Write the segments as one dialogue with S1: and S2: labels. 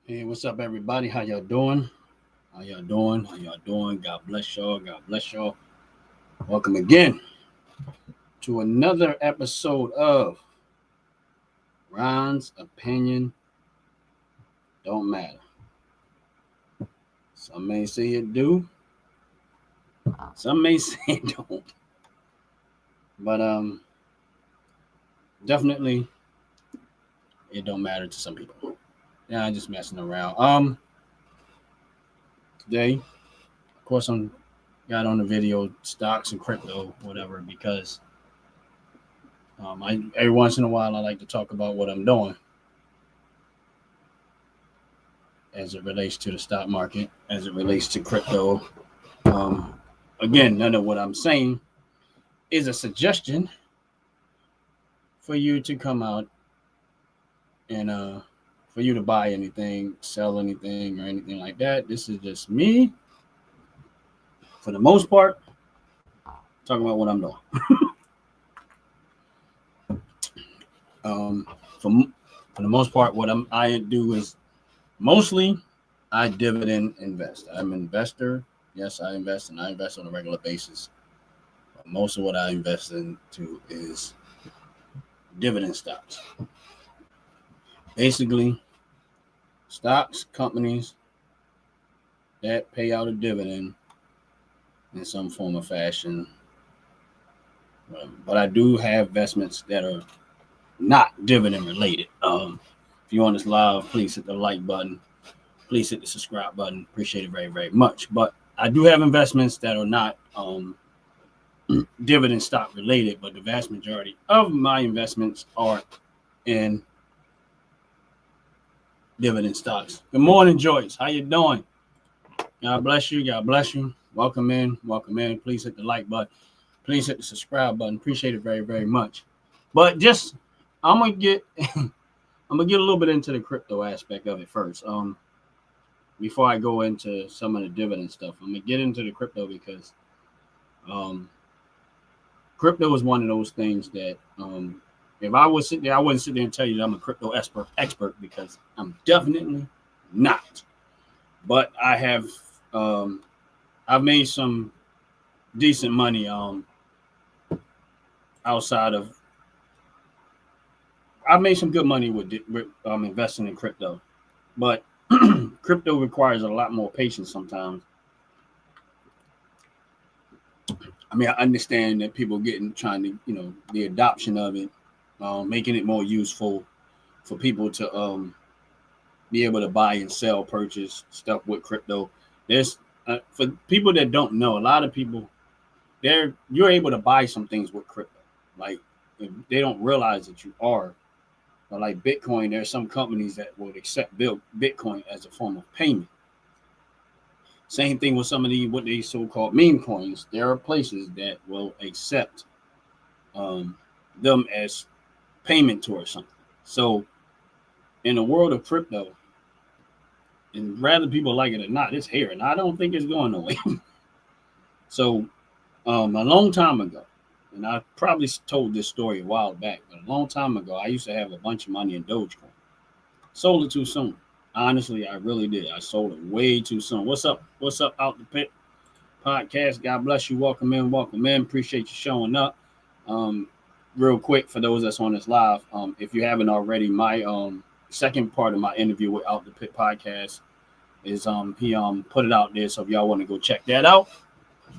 S1: Hey, what's up, everybody? How y'all doing? How y'all doing? How y'all doing? God bless y'all. God bless y'all. Welcome again to another episode of Ron's Opinion Don't Matter. Some may say it do, some may say it don't. But definitely it don't matter to some people. Yeah, I'm just messing around. Today, of course, I'm got on the video stocks and crypto, whatever, because I every once in a while I like to talk about what I'm doing as it relates to the stock market, as it relates to crypto. Um, Again, none of what I'm saying is a suggestion for you to come out and for you to buy anything, sell anything, or anything like that. This is just me, for the most part, talking about what I'm doing. Um, for for the most part, what I do is mostly I dividend invest. I'm an investor. Yes, I invest, and I invest on a regular basis. But most of what I invest into is dividend stocks. Basically, stocks, companies that pay out a dividend in some form or fashion. But I do have investments that are not dividend related. If you're on this live, please hit the like button. Please hit the subscribe button. Appreciate it very, very much. But I do have investments that are not dividend stock related, but the vast majority of my investments are in dividend stocks. Good morning, Joyce. How you doing? God bless you. God bless you. Welcome in. Welcome in. Please hit the like button. Please hit the subscribe button. Appreciate it very, very much. But just I'm gonna get I'm gonna get a little bit into the crypto aspect of it first. Before I go into some of the dividend stuff, I'm gonna get into the crypto because um crypto is one of those things that if I was sitting there, I wouldn't sit there and tell you that I'm a crypto expert because I'm definitely not. But um I've made some decent money outside of I've made some good money with investing in crypto, but crypto requires a lot more patience sometimes. I mean, I understand that people getting trying to, the adoption of it, making it more useful for people to be able to buy and sell, purchase stuff with crypto. There's for people that don't know, a lot of people you're able to buy some things with crypto. Like they don't realize that you are. But like Bitcoin, there are some companies that will accept Bitcoin as a form of payment. Same thing with some of the what they so-called meme coins. There are places that will accept um, them as payment towards something. So in the world of crypto, and rather people like it or not, it's here, and I don't think it's going away. So a long time ago, and I probably told this story a while back, but a long time ago, I used to have a bunch of money in Dogecoin. Sold it too soon. Honestly, I really did. I sold it way too soon. What's up? What's up, Out the Pit Podcast? God bless you. Welcome in. Welcome in. Appreciate you showing up. Um, Real quick for those that's on this live, if you haven't already, my second part of my interview with Out the Pit Podcast is he put it out there. So if y'all want to go check that out,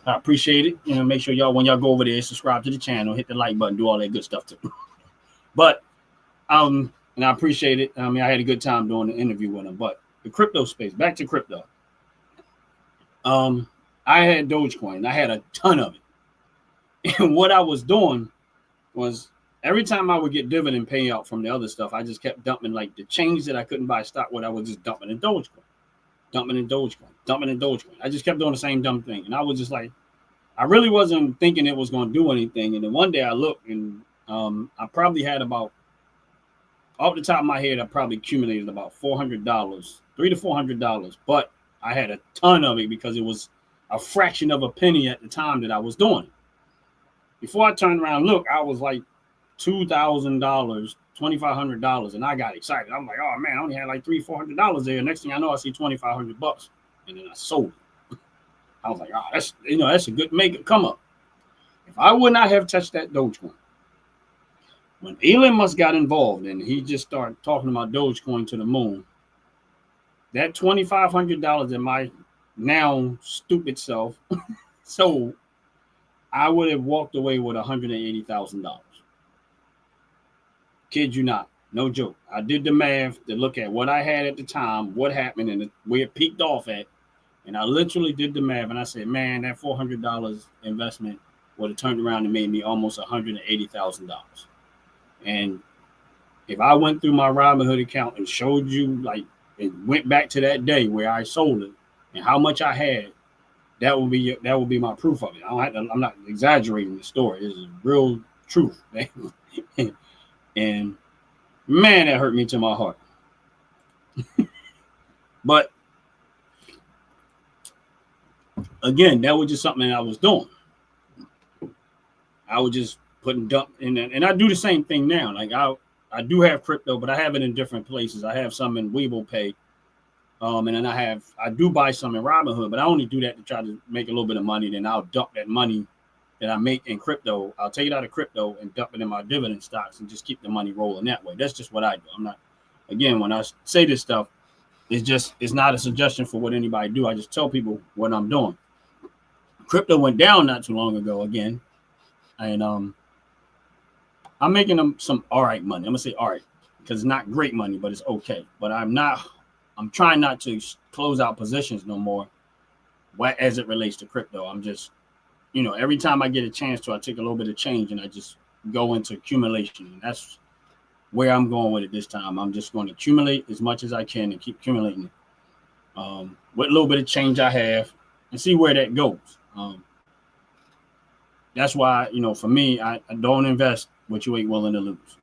S1: I appreciate it. Make sure y'all when y'all go over there, subscribe to the channel, hit the like button, do all that good stuff too. But and I appreciate it. I mean, I had a good time doing the interview with him. But the crypto space, back to crypto. Um, I had Dogecoin. I had a ton of it, and what I was doing was every time I would get dividend payout from the other stuff, I just kept dumping like the change that I couldn't buy stock with. I was just dumping in Dogecoin, dumping in Dogecoin, dumping in Dogecoin. I just kept doing the same dumb thing, and I was just like, I really wasn't thinking it was going to do anything. And then one day I looked, and I probably had about off the top of my head, I probably accumulated about $400, $300 to $400. But I had a ton of it because it was a fraction of a penny at the time that I was doing it. Before I turned around, look, I was like $2,000 $2,500, and I got excited. I'm like, oh man, I only had like $300-400 there. Next thing I know, I see $2,500, and then I sold it. I was like, oh, that's a good make it come up. If I would not have touched that Dogecoin, when Elon Musk got involved and he just started talking about Dogecoin to the moon, that $2,500 that my now stupid self sold, I would have walked away with $180,000. Kid you not, no joke. I did the math to look at what I had at the time, what happened, and where it peaked off at, and I literally did the math, and I said, man, that $400 investment would have turned around and made me almost $180,000. And if I went through my Robinhood account and showed you, like, and went back to that day where I sold it and how much I had, that would be my proof of it. I'm not exaggerating the story. This is real truth. And man, that hurt me to my heart. But again, that was just something that I was doing. I was just putting dump in, and I do the same thing now. Like I do have crypto, but I have it in different places. I have some in Webull Pay, and then I do buy some in Robinhood, but I only do that to try to make a little bit of money. Then I'll dump that money that I make in crypto. I'll take it out of crypto and dump it in my dividend stocks and just keep the money rolling that way. That's just what I do. I'm not, again, when I say this stuff, it's not a suggestion for what anybody do. I just tell people what I'm doing. Crypto went down not too long ago again, and I'm making them some all right money. I'm gonna say all right because it's not great money, but it's okay. But I'm trying not to close out positions no more as it relates to crypto. I'm just, every time I get a chance to, I take a little bit of change and I just go into accumulation. And that's where I'm going with it this time. I'm just going to accumulate as much as I can and keep accumulating it. What little bit of change I have and see where that goes. That's why, for me, I don't invest what you ain't willing to lose.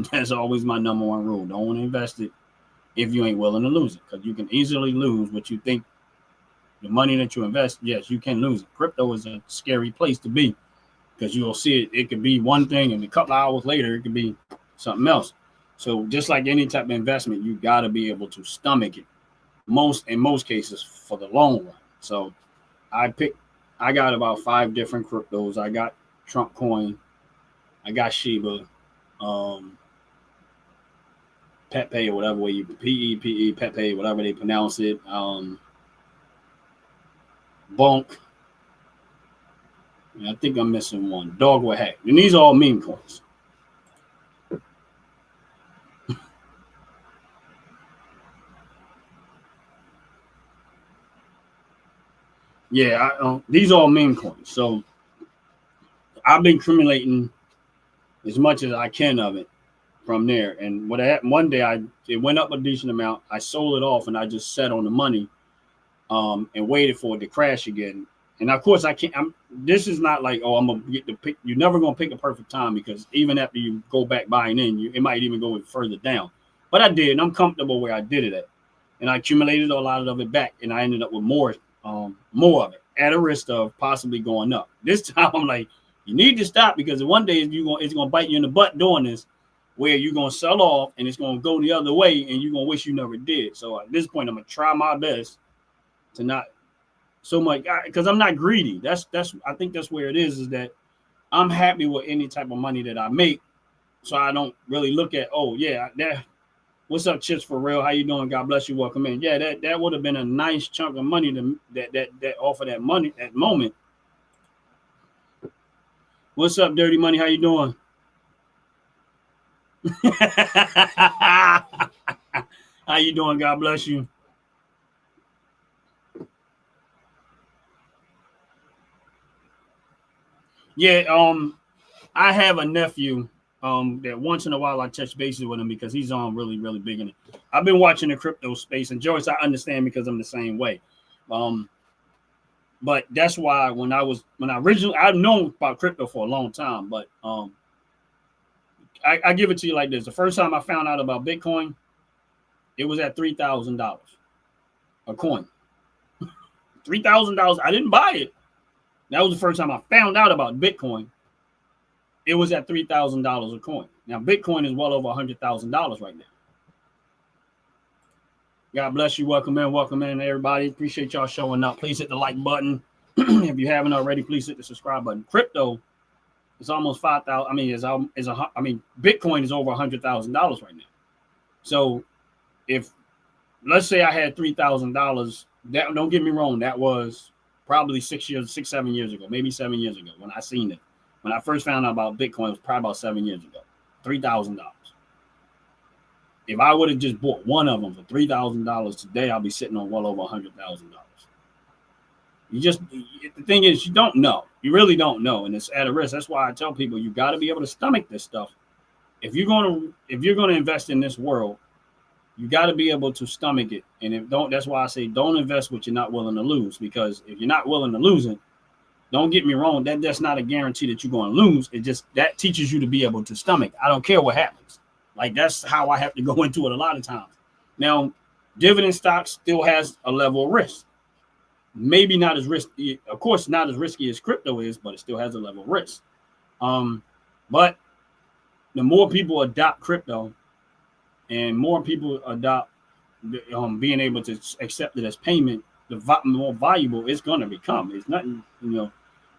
S1: That's always my number one rule. Don't invest it if you ain't willing to lose it, because you can easily lose what you think. The money that you invest, yes, you can lose it. Crypto is a scary place to be because you'll see it. It could be one thing, and a couple of hours later, it could be something else. So just like any type of investment, you got to be able to stomach it. In most cases, for the long run. So I got about 5 different cryptos. I got Trump Coin, I got Shiba, Pepe, or whatever way you Pepe, Pepe, whatever they pronounce it. Bonk. I think I'm missing one. Dogwood Hack. And these are all meme coins. Yeah, these are all meme coins. So I've been accumulating as much as I can of it from there. And what happened one day, it went up a decent amount. I sold it off and I just sat on the money and waited for it to crash again. And of course, this is not like, I'm gonna get the pick. You're never gonna pick a perfect time, because even after you go back buying in, it might even go further down. But I did, and I'm comfortable where I did it at, and I accumulated a lot of it back, and I ended up with more of it at a risk of possibly going up. This time, I'm like, you need to stop, because one day it's gonna bite you in the butt doing this, where you're gonna sell off and it's gonna go the other way, and you're gonna wish you never did. So at this point, I'm gonna try my best to not so much, because I'm not greedy. I think that's where it is that I'm happy with any type of money that I make. So I don't really look at, what's up, Chips for real? How you doing? God bless you. Welcome in. Yeah, that would have been a nice chunk of money that offer that money at the moment. What's up, Dirty Money? How you doing? How you doing? God bless you. Yeah, I have a nephew that once in a while I touch bases with him, because he's really, really big in it. I've been watching the crypto space, and Joyce, I understand, because I'm the same way. But that's why when I originally, I've known about crypto for a long time, but I give it to you like this. The first time I found out about Bitcoin, it was at $3,000 a coin. $3,000. I didn't buy it. That was the first time I found out about Bitcoin. It was at $3,000 a coin. Now, Bitcoin is well over $100,000 right now. God bless you. Welcome in, everybody. Appreciate y'all showing up. Please hit the like button. If you haven't already, please hit the subscribe button. Crypto is almost 5,000. I mean, Bitcoin is over $100,000 right now. So, if let's say I had $3,000, that, don't get me wrong, that was probably 7 years ago, maybe 7 years ago when I seen it. When I first found out about Bitcoin, it was probably about 7 years ago. $3,000. If I would have just bought one of them for $3,000 today, I'll be sitting on well over $100,000. The thing is, you don't know. You really don't know, and it's at a risk. That's why I tell people you got to be able to stomach this stuff. If you're gonna invest in this world, you got to be able to stomach it. And if don't, that's why I say don't invest what you're not willing to lose. Because if you're not willing to lose it, don't get me wrong, that's not a guarantee that you're going to lose. It just that teaches you to be able to stomach. I don't care what happens. Like, that's how I have to go into it a lot of times. Now, dividend stock still has a level of risk. Maybe not as risky, of course, not as risky as crypto is, but it still has a level of risk. But the more people adopt crypto and more people adopt being able to accept it as payment, the more valuable it's going to become. It's nothing,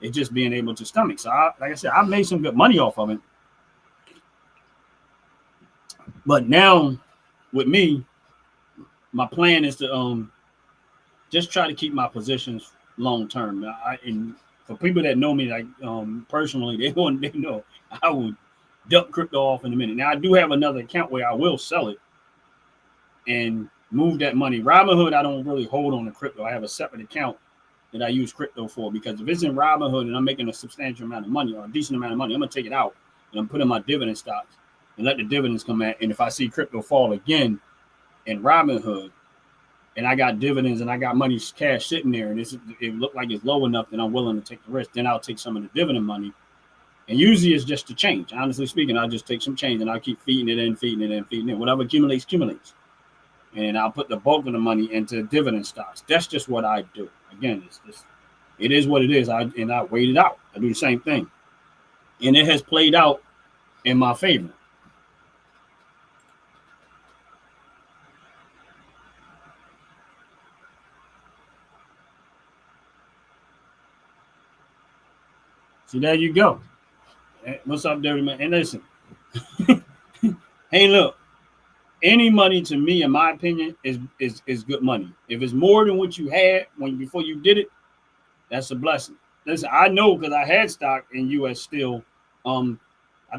S1: it's just being able to stomach. So, like I said, I've made some good money off of it. But now, with me, my plan is to just try to keep my positions long term. And for people that know me, like personally, they know I would dump crypto off in a minute. Now, I do have another account where I will sell it and move that money. Robinhood, I don't really hold on to crypto. I have a separate account that I use crypto for, because if it's in Robinhood and I'm making a substantial amount of money or a decent amount of money, I'm gonna take it out and I'm putting my dividend stocks and let the dividends come out. And if I see crypto fall again in Robinhood and I got dividends and I got money, cash sitting there, and it looked like it's low enough that I'm willing to take the risk, then I'll take some of the dividend money. And usually it's just a change. Honestly speaking, I'll just take some change and I'll keep feeding it in. Whatever accumulates. And I'll put the bulk of the money into dividend stocks. That's just what I do. Again, it is what it is. I wait it out. I do the same thing. And it has played out in my favor. See, there you go. What's up, dirty man? And listen, hey, look, any money to me, in my opinion, is good money. If it's more than what you had before you did it, that's a blessing. Listen, I know, because I had stock in U.S. Steel. I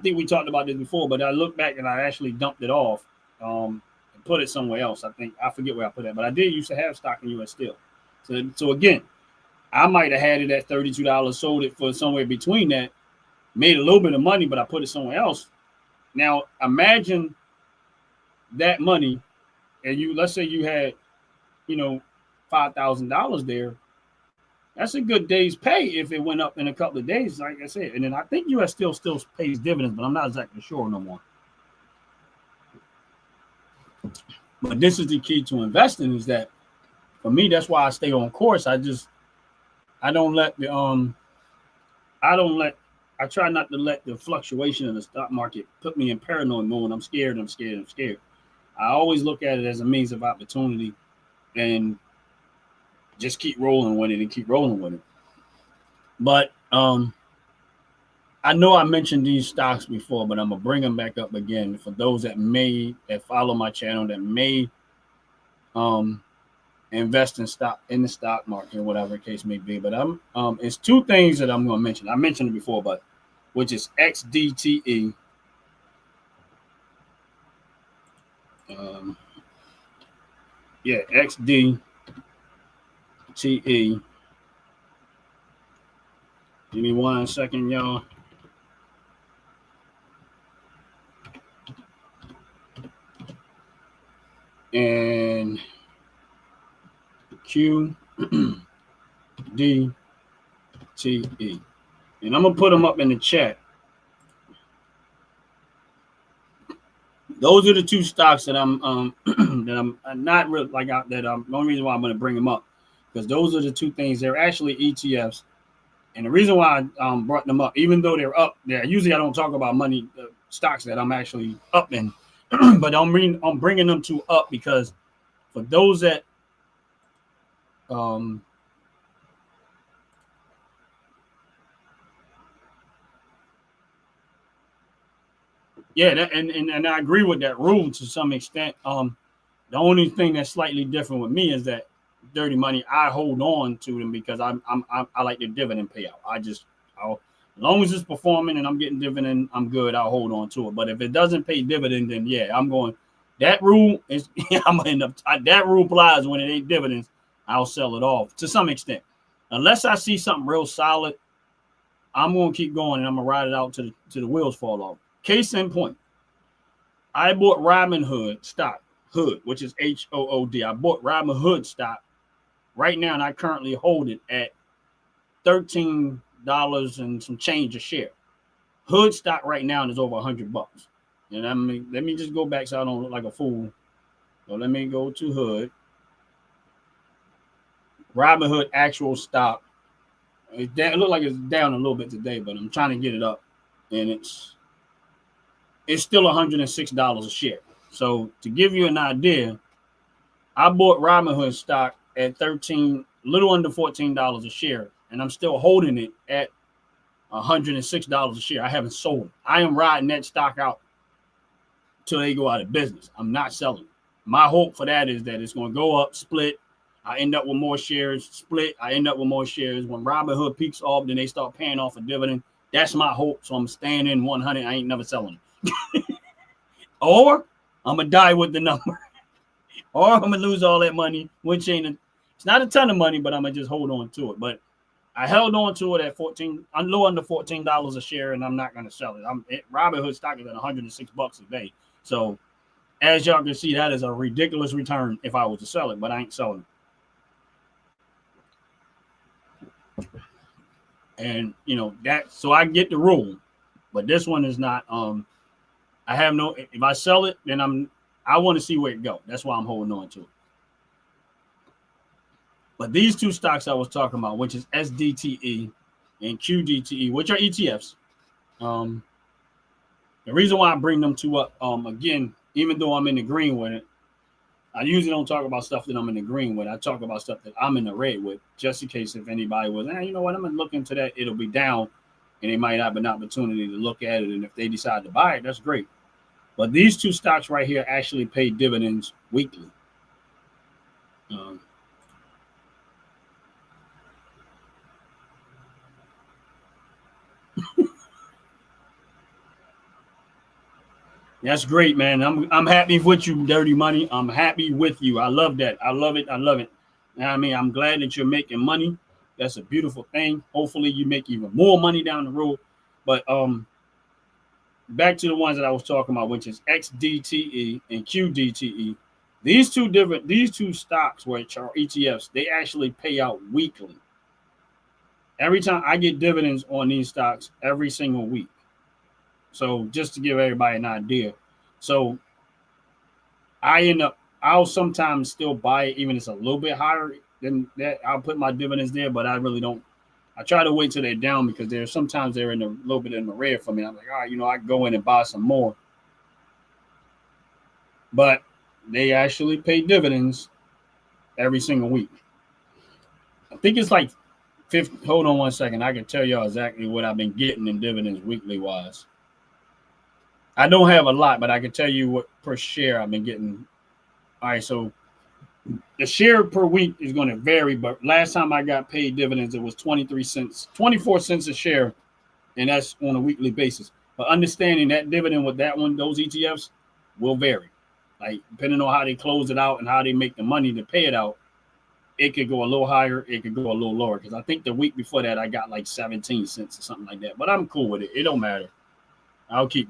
S1: think we talked about this before, but I look back and I actually dumped it off and put it somewhere else. I forget where I put it, but I did used to have stock in U.S. Steel. So again, I might have had it at $32, sold it for somewhere between that, made a little bit of money, but I put it somewhere else. Now, imagine that money, and let's say you had, $5,000 there. That's a good day's pay if it went up in a couple of days, like I said. And then I think U.S. still pays dividends, but I'm not exactly sure no more. But this is the key to investing, is that for me, that's why I stay on course. I try not to let the fluctuation of the stock market put me in paranoid mode. I'm scared. I always look at it as a means of opportunity and just keep rolling with it. But I know I mentioned these stocks before, but I'm gonna bring them back up again for those that follow my channel, that may invest in the stock market, whatever the case may be. But it's two things that I'm gonna mention. I mentioned it before, but which is XDTE. XDTE. Give me 1 second, y'all. And QDTE. And I'm gonna put them up in the chat. Those are the two stocks that I'm that I'm not really like that. The only reason why I'm going to bring them up, because those are the two things. They're actually ETFs, and the reason why I brought them up, even though they're up there, usually I don't talk about money stocks that I'm actually up in, but I'm bringing them to up because for those that um, yeah, and I agree with that rule to some extent. The only thing that's slightly different with me is that dirty money, I hold on to them because I like the dividend payout. As long as it's performing and I'm getting dividend, I'm good. I'll hold on to it. But if it doesn't pay dividend, then yeah, I'm going. That rule is I'm gonna end up. That rule applies when it ain't dividends. I'll sell it off to some extent, unless I see something real solid. I'm gonna keep going and I'm gonna ride it out to the wheels fall off. Case in point, I bought Robinhood stock, Hood, which is HOOD. I bought Robinhood stock right now, and I currently hold it at $13 and some change a share. Hood stock right now is over $100. And let me just go back so I don't look like a fool. So let me go to Hood. Robinhood actual stock. It looked like it's down a little bit today, but I'm trying to get it up, and it's still $106 a share. So to give you an idea, I bought Robinhood stock at little under $14 a share, and I'm still holding it at $106 a share. I haven't sold it. I am riding that stock out till they go out of business. I'm not selling it. My hope for that is that it's going to go up, split. I end up with more shares, split. I end up with more shares. When Robinhood peaks off, then they start paying off a dividend. That's my hope. So I'm staying in 100. I ain't never selling it. Or I'm going to die with the number. Or I'm going to lose all that money, which it's not a ton of money, but I'm going to just hold on to it. But I held on to it at I'm low under $14 a share, and I'm not going to sell it. Robinhood stock is at $106 a day. So as y'all can see, that is a ridiculous return if I was to sell it, but I ain't selling it. And so I get the rule, but this one is not. I have no. If I sell it, then I want to see where it go. That's why I'm holding on to it. But these two stocks I was talking about, which is SDTE and QDTE, which are ETFs. The reason why I bring them to up, again, even though I'm in the green with it, I usually don't talk about stuff that I'm in the green with. I talk about stuff that I'm in the red with, just in case if anybody was, you know what, I'm going to look into that. It'll be down, and they might have an opportunity to look at it. And if they decide to buy it, that's great. But these two stocks right here actually pay dividends weekly. That's great, man. I'm happy with you, Dirty Money. I'm happy with you. I love that. I love it. I love it. I mean, I'm glad that you're making money. That's a beautiful thing. Hopefully, you make even more money down the road. But back to the ones that I was talking about, which is XDTE and QDTE. These two stocks, which are ETFs, they actually pay out weekly. Every time I get dividends on these stocks every single week. So just to give everybody an idea. So I'll sometimes still buy it, even if it's a little bit higher than that. I'll put my dividends there, but I really don't. I try to wait till they're down because sometimes they're in a little bit in the red for me. I'm like, all right, I can go in and buy some more. But they actually pay dividends every single week. I think it's like 50. Hold on one second. I can tell y'all exactly what I've been getting in dividends weekly wise. I don't have a lot, but I can tell you what per share I've been getting. All right, so the share per week is going to vary, but last time I got paid dividends, it was 24 cents a share, and that's on a weekly basis. But understanding that dividend with those ETFs will vary. Like, depending on how they close it out and how they make the money to pay it out, it could go a little higher, it could go a little lower. Because I think the week before that, I got like 17 cents or something like that. But I'm cool with it. It don't matter. I'll keep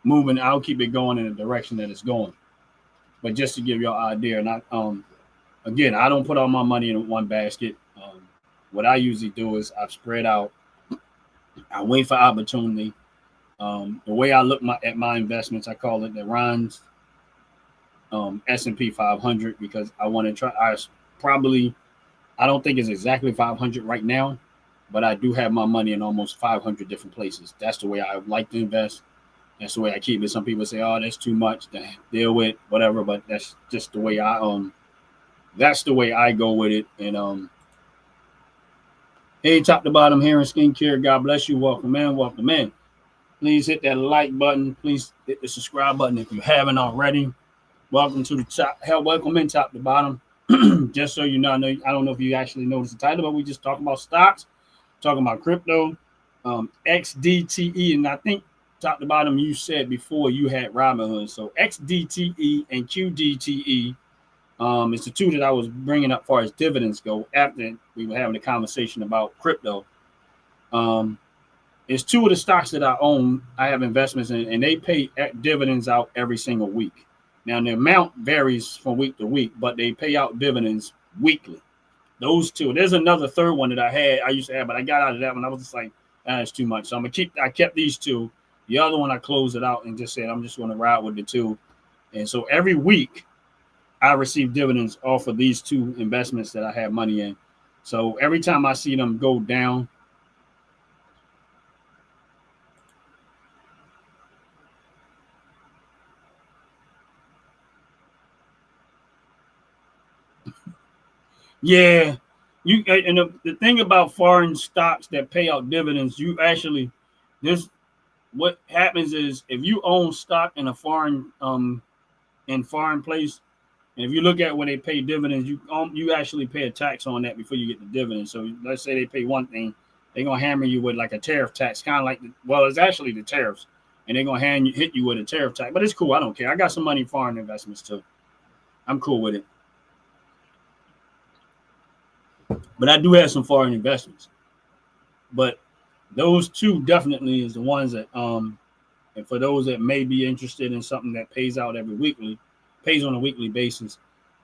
S1: moving. I'll keep it going in the direction that it's going. But just to give you an idea, and again, I don't put all my money in one basket. What I usually do is I spread out. I wait for opportunity. The way I look at my investments, I call it the Ron's S&P 500 because I want to try. I don't think it's exactly 500 right now, but I do have my money in almost 500 different places. That's the way I like to invest. That's the way I keep it. Some people say, "Oh, that's too much to deal with, whatever," but that's just the way that's the way I go with it. And hey, top to bottom hair and skincare. God bless you. Welcome in. Welcome in. Please hit that like button. Please hit the subscribe button if you haven't already. Welcome to the top. Hell, welcome in top to bottom. Just so you know, I don't know if you actually noticed the title, but we just talking about stocks, talking about crypto, XDTE, and I think top to bottom you said before you had Robinhood. So XDTE and QDTE it's the two that I was bringing up as far as dividends go after we were having a conversation about crypto. It's two of the stocks that I own. I have investments in, and they pay dividends out every single week. Now, the amount varies from week to week, but they pay out dividends weekly. Those two. There's another third one that I used to have, but I got out of that one. I was just like, it's too much. So I kept these two. The other one, I closed it out and just said, I'm just going to ride with the two. And so every week, I receive dividends off of these two investments that I have money in. So every time I see them go down, yeah, and the thing about foreign stocks that pay out dividends, what happens is if you own stock in a foreign place, and if you look at when they pay dividends, you actually pay a tax on that before you get the dividend. So let's say they pay one thing, they're gonna hammer you with like a tariff tax, kind of like it's actually the tariffs, and they're gonna hit you with a tariff tax. But it's cool, I don't care. I got some money in foreign investments too. I'm cool with it. But I do have some foreign investments. But those two definitely is the ones that and for those that may be interested in something that pays on a weekly basis.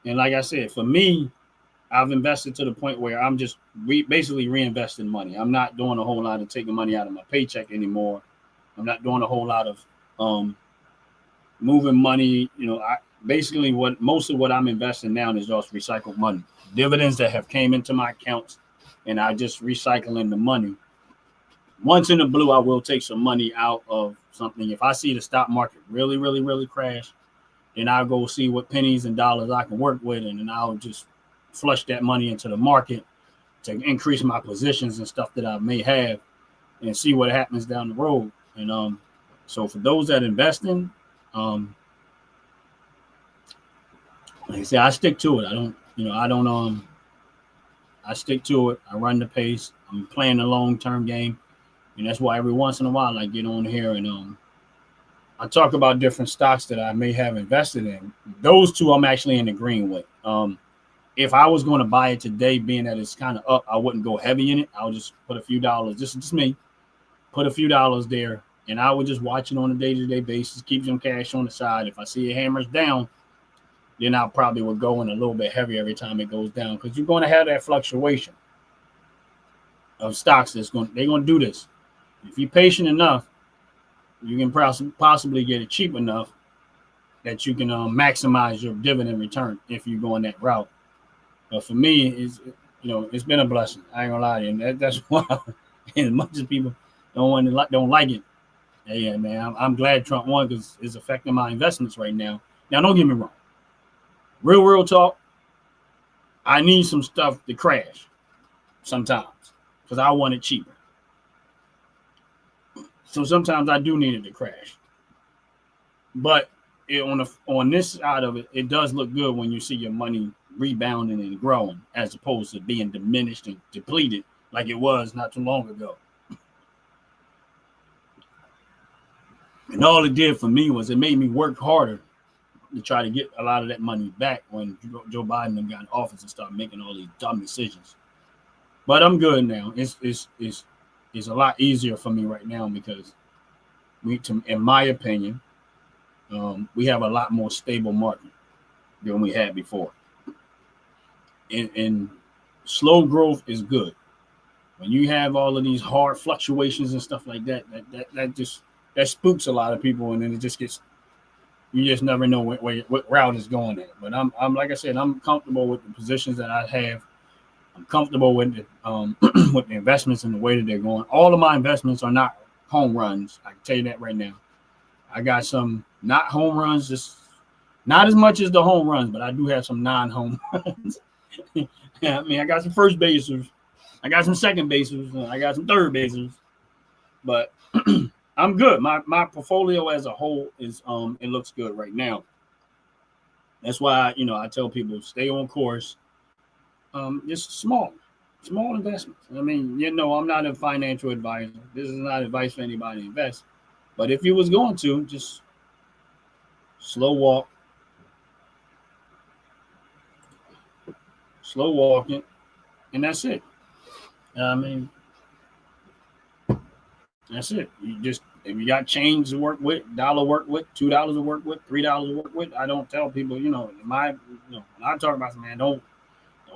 S1: And like I said, for me, I've invested to the point where I'm just basically reinvesting money. I'm not doing a whole lot of taking money out of my paycheck anymore. I'm not doing a whole lot of moving money. Basically most of what I'm investing now is just recycled money, dividends that have came into my accounts, and I just recycling the money. Once in the blue, I will take some money out of something. If I see the stock market really, really, really crash, then I'll go see what pennies and dollars I can work with, and then I'll just flush that money into the market to increase my positions and stuff that I may have, and see what happens down the road. And so for those that invest in, like I said, I stick to it. I stick to it. I run the pace. I'm playing a long-term game. And that's why every once in a while I get on here and I talk about different stocks that I may have invested in. Those two I'm actually in the green with. If I was going to buy it today, being that it's kind of up, I wouldn't go heavy in it. I'll just put a few dollars, just me, put a few dollars there, and I would just watch it on a day-to-day basis, keep some cash on the side. If I see it hammers down, then I probably would go in a little bit heavier every time it goes down, because you're going to have that fluctuation of stocks they're going to do this. If you're patient enough, you can possibly get it cheap enough that you can maximize your dividend return if you go in that route. But for me, it's been a blessing. I ain't gonna lie to you, and that's why. As much as people don't like it, yeah, man, I'm glad Trump won, because it's affecting my investments right now. Now, don't get me wrong. Real talk. I need some stuff to crash sometimes because I want it cheaper. So sometimes I do need it to crash. But on this side of it, it does look good when you see your money rebounding and growing, as opposed to being diminished and depleted like it was not too long ago. And all it did for me was it made me work harder to try to get a lot of that money back when Joe Biden got in office and started making all these dumb decisions. But I'm good now. It's a lot easier for me right now because in my opinion, we have a lot more stable market than we had before. And slow growth is good. When you have all of these hard fluctuations and stuff like that, that spooks a lot of people, and then it just gets, you just never know what route is going at. But I'm like I said, I'm comfortable with the positions that I have. I'm comfortable with the with the investments and the way that they're going. All of my investments are not home runs. I can tell you that right now. I got some not home runs, just not as much as the home runs, but I do have some non-home runs. Yeah, I mean, I got some first basers, I got some second basers, and I got some third basers, but I'm good. My portfolio as a whole is it looks good right now. That's why I tell people stay on course. Just small investments. I mean, I'm not a financial advisor. This is not advice for anybody to invest. But if you was going to, just slow walk, slow walking, and that's it. I mean, that's it. You just if you got change to work with, dollar to work with, $2 to work with, $3 to work with. I don't tell people, when I talk about man, don't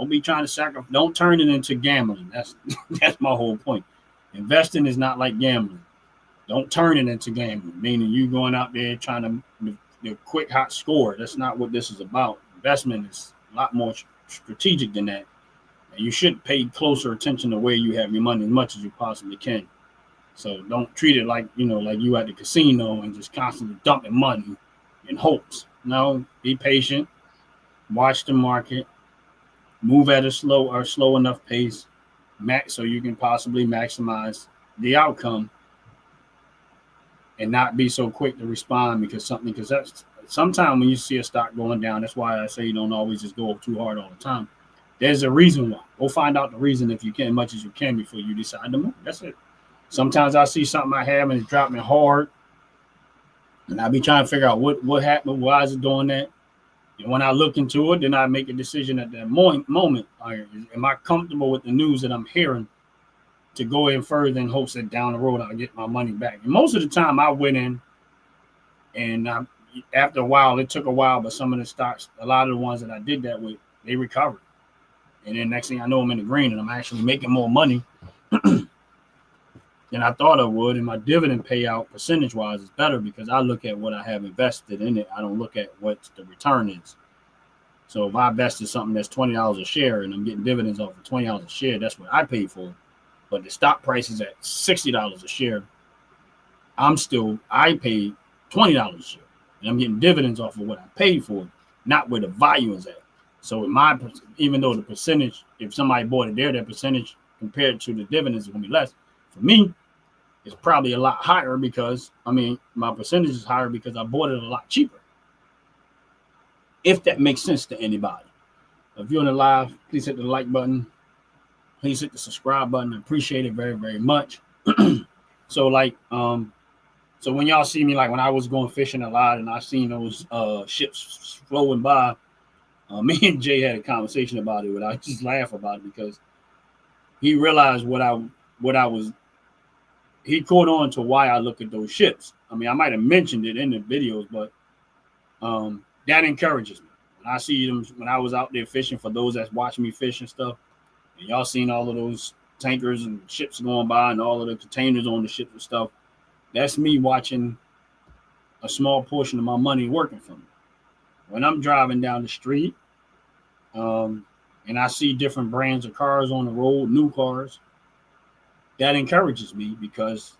S1: be trying to sacrifice. Don't turn it into gambling. That's that's my whole point. Investing is not like gambling. Don't turn it into gambling, meaning you going out there trying to the quick hot score. That's not what this is about. Investment is a lot more strategic than that. And you should pay closer attention to where you have your money as much as you possibly can. So don't treat it like like you at the casino and just constantly dumping money in hopes. No, be patient, watch the market, move at a slow enough pace, max so you can possibly maximize the outcome and not be so quick to respond because that's sometimes when you see a stock going down, that's why I say you don't always just go too hard all the time. There's a reason why. Go find out the reason if you can, as much as you can before you decide to move. That's it. Sometimes I see something I have and it's dropping hard, and I be trying to figure out what happened, why is it doing that. And when I look into it, then I make a decision at that moment. Am I comfortable with the news that I'm hearing to go in further in hopes that down the road I'll get my money back? And most of the time I went in, and after a while, it took a while, but some of the stocks, a lot of the ones that I did that with, they recovered. And then next thing I know, I'm in the green and I'm actually making more money than I thought I would. And my dividend payout percentage wise is better because I look at what I have invested in it. I don't look at what the return is. So if I invested something that's $20 a share and I'm getting dividends off of $20 a share, that's what I paid for. But the stock price is at $60 a share. I paid $20 a share. And I'm getting dividends off of what I paid for, not where the value is at. So even though the percentage, if somebody bought it there, that percentage compared to the dividends is going to be less. For me, it's probably a lot higher because, my percentage is higher because I bought it a lot cheaper. If that makes sense to anybody. If you're on the live, please hit the like button. Please hit the subscribe button. I appreciate it very, very much. So when y'all see me, like when I was going fishing a lot and I seen those ships flowing by, me and Jay had a conversation about it, but I just laugh about it because he realized he caught on to why I look at those ships. I might have mentioned it in the videos, but that encourages me. When I see them, when I was out there fishing, for those that's watching me fish and stuff, and y'all seen all of those tankers and ships going by and all of the containers on the ships and stuff, that's me watching a small portion of my money working for me. When I'm driving down the street, and I see different brands of cars on the road, new cars, that encourages me because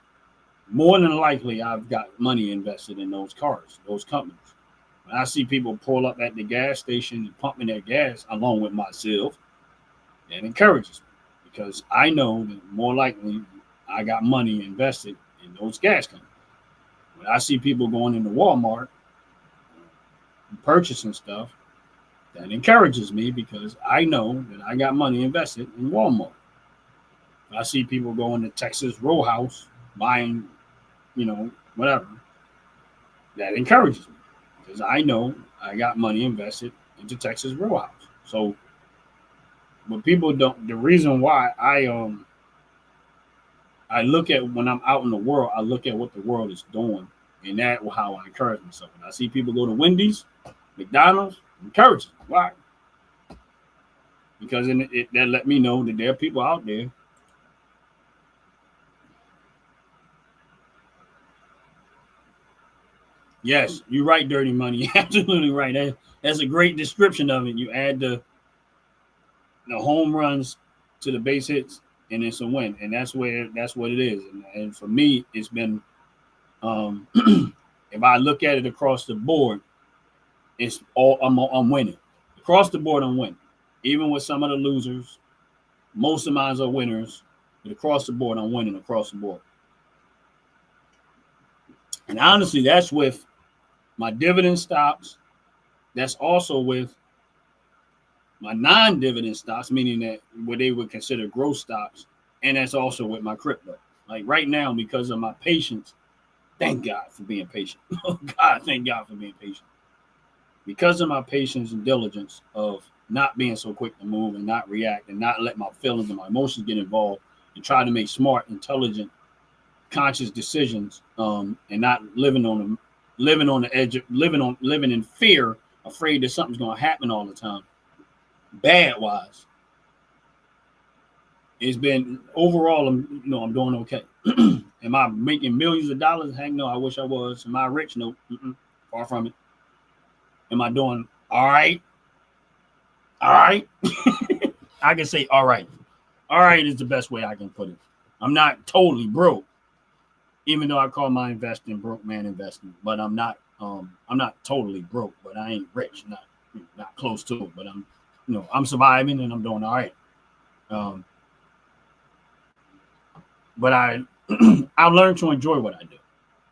S1: more than likely I've got money invested in those cars, those companies. When I see people pull up at the gas station and pumping their gas along with myself, that encourages me because I know that more likely I got money invested in those gas companies. When I see people going into Walmart and purchasing stuff, that encourages me because I know that I got money invested in Walmart. I see people going to Texas Roadhouse buying, whatever. That encourages me because I know I got money invested into Texas Roadhouse. So, but people don't. The reason why I look at when I'm out in the world, I look at what the world is doing, and that's how I encourage myself. When I see people go to Wendy's, McDonald's, encourage them. Why? Because that let me know that there are people out there. Yes, you're right, Dirty Money. You're absolutely right. That's a great description of it. You add the home runs to the base hits, and it's a win. And that's what it is. And for me, it's been If I look at it across the board, it's all I'm winning. Across the board, I'm winning. Even with some of the losers, most of mine are winners. But across the board, I'm winning across the board. And honestly, that's with my dividend stocks. That's also with my non-dividend stocks, meaning that what they would consider growth stocks. And that's also with my crypto. Like right now, because of my patience, thank God for being patient. Oh God, thank God for being patient. Because of my patience and diligence of not being so quick to move and not react and not let my feelings and my emotions get involved and try to make smart, intelligent, conscious decisions, and not living on the edge of living in fear, afraid that something's going to happen all the time. Bad wise, it's been overall. I'm doing okay. Am I making millions of dollars? Heck no, I wish I was. Am I rich? No, far from it. Am I doing all right? All right. I can say all right. All right is the best way I can put it. I'm not totally broke, even though I call my investing broke man investing. But I'm not totally broke, but I ain't rich. Not close to it. But I'm surviving and I'm doing all right. But I learned to enjoy what I do.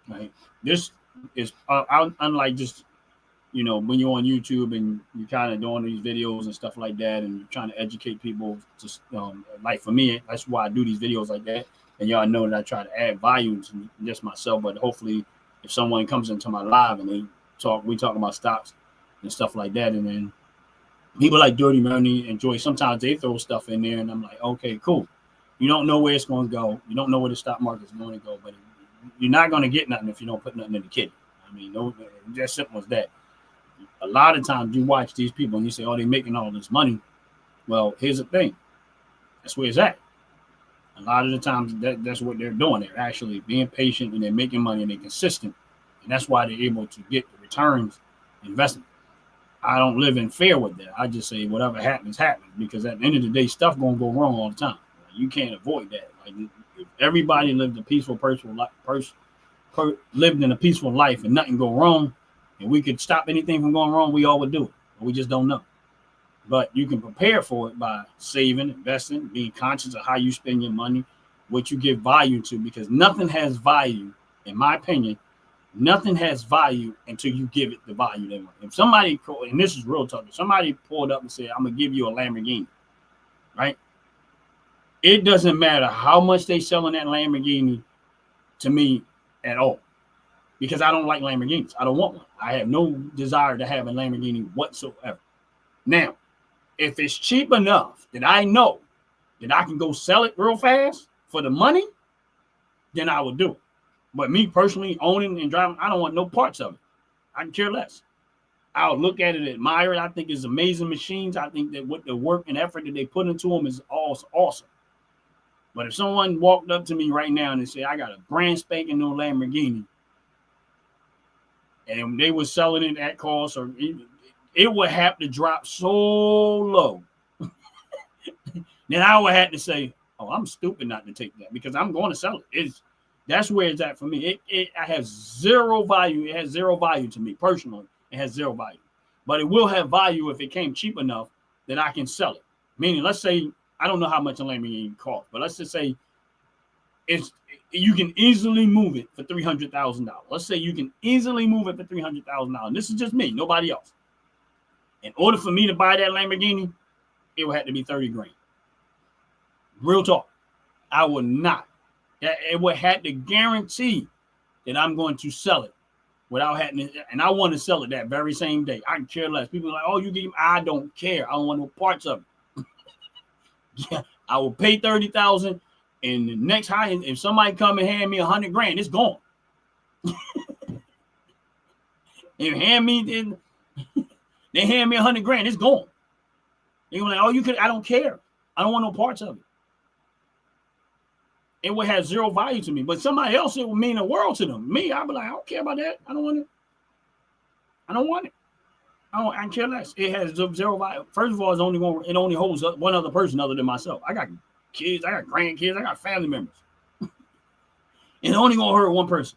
S1: Right. This is unlike just when you're on YouTube and you're kind of doing these videos and stuff like that, and you're trying to educate people. Just like for me, that's why I do these videos like that. And y'all know that I try to add value to just myself. But hopefully, if someone comes into my live and we talk about stocks and stuff like that, and then people like Dirty Money and Joy, sometimes they throw stuff in there, and I'm like, okay, cool. You don't know where it's going to go. You don't know where the stock market is going to go, but you're not going to get nothing if you don't put nothing in the kitty. I mean, just simple as that. A lot of times you watch these people and you say, oh, they're making all this money. Well, here's the thing. That's where it's at. A lot of the times that's what they're doing. They're actually being patient and they're making money and they're consistent. And that's why they're able to get the returns investment. I don't live in fear with that. I just say whatever happens, happens. Because at the end of the day, stuff going to go wrong all the time. You can't avoid that. Like if everybody lived a peaceful lived in a peaceful life and nothing go wrong, and we could stop anything from going wrong, we all would do it. But we just don't know. But you can prepare for it by saving, investing, being conscious of how you spend your money, what you give value to, because nothing has value, in my opinion, nothing has value until you give it the value they want. If somebody, and this is real talk, if somebody pulled up and said, I'm going to give you a Lamborghini, right? It doesn't matter how much they selling that Lamborghini to me at all, because I don't like Lamborghinis. I don't want one. I have no desire to have a Lamborghini whatsoever. Now, if it's cheap enough that I know that I can go sell it real fast for the money, then I would do it. But me personally, owning and driving, I don't want no parts of it. I can care less. I'll look at it, admire it. I think it's amazing machines. I think that what the work and effort that they put into them is awesome. But if someone walked up to me right now and they say, I got a brand spanking new Lamborghini, and they were selling it at cost, or it would have to drop so low. Then I would have to say, oh, I'm stupid not to take that, because I'm going to sell it. That's where it's at for me. It has zero value. It has zero value to me personally. It has zero value. But it will have value if it came cheap enough that I can sell it. Meaning, let's say, I don't know how much a Lamborghini costs, but let's just say you can easily move it for $300,000. Let's say you can easily move it for $300,000. And this is just me, nobody else. In order for me to buy that Lamborghini, it would have to be 30 grand. Real talk. I would not. It would have to guarantee that I'm going to sell it without having to, and I want to sell it that very same day. I can care less. People are like, oh, you give me, I don't care. I don't want no parts of it. Yeah, I will pay $30,000, and the next high, if somebody come and hand me $100 grand, it's gone. They hand me $100 grand, it's gone. They're like, oh, you could, I don't care. I don't want no parts of it. It would have zero value to me. But somebody else, it would mean the world to them. Me, I'd be like, I don't care about that. I don't want it. I don't want it. I care less. It has zero value. First of all, it only holds one other person other than myself. I got kids, I got grandkids, I got family members. It only gonna hurt one person.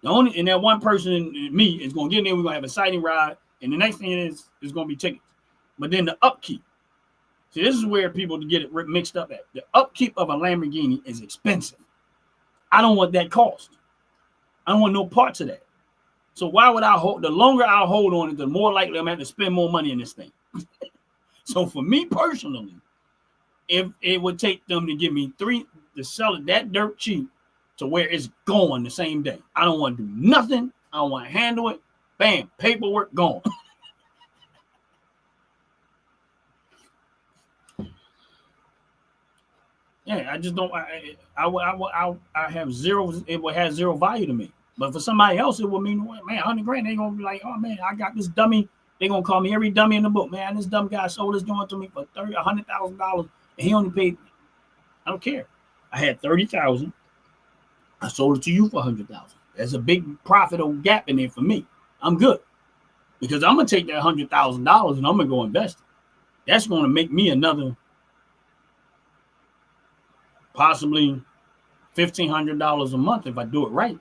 S1: The only and that one person and me is gonna get in there. We're gonna have a exciting ride, and the next thing is gonna be tickets. But then the upkeep. See, this is where people get it mixed up at. The upkeep of a Lamborghini is expensive. I don't want that cost. I don't want no parts of that. So why would I hold? The longer I hold on it, the more likely I'm going to have to spend more money in this thing. So for me personally, if it would take them to give me $3 to sell it that dirt cheap to where it's going the same day. I don't want to do nothing. I don't want to handle it. Bam, paperwork gone. Yeah, I just don't. I have zero. It would have zero value to me. But for somebody else, it would mean, man, 100 grand. They gonna be like, oh man, I got this dummy. They gonna call me every dummy in the book, man. This dumb guy sold his joint to me for $100,000, and he only paid. I don't care. I had 30,000. I sold it to you for 100,000. There's a big profit or gap in there for me. I'm good because I'm gonna take that $100,000 and I'm gonna go invest it. That's gonna make me another possibly $1,500 a month if I do it right.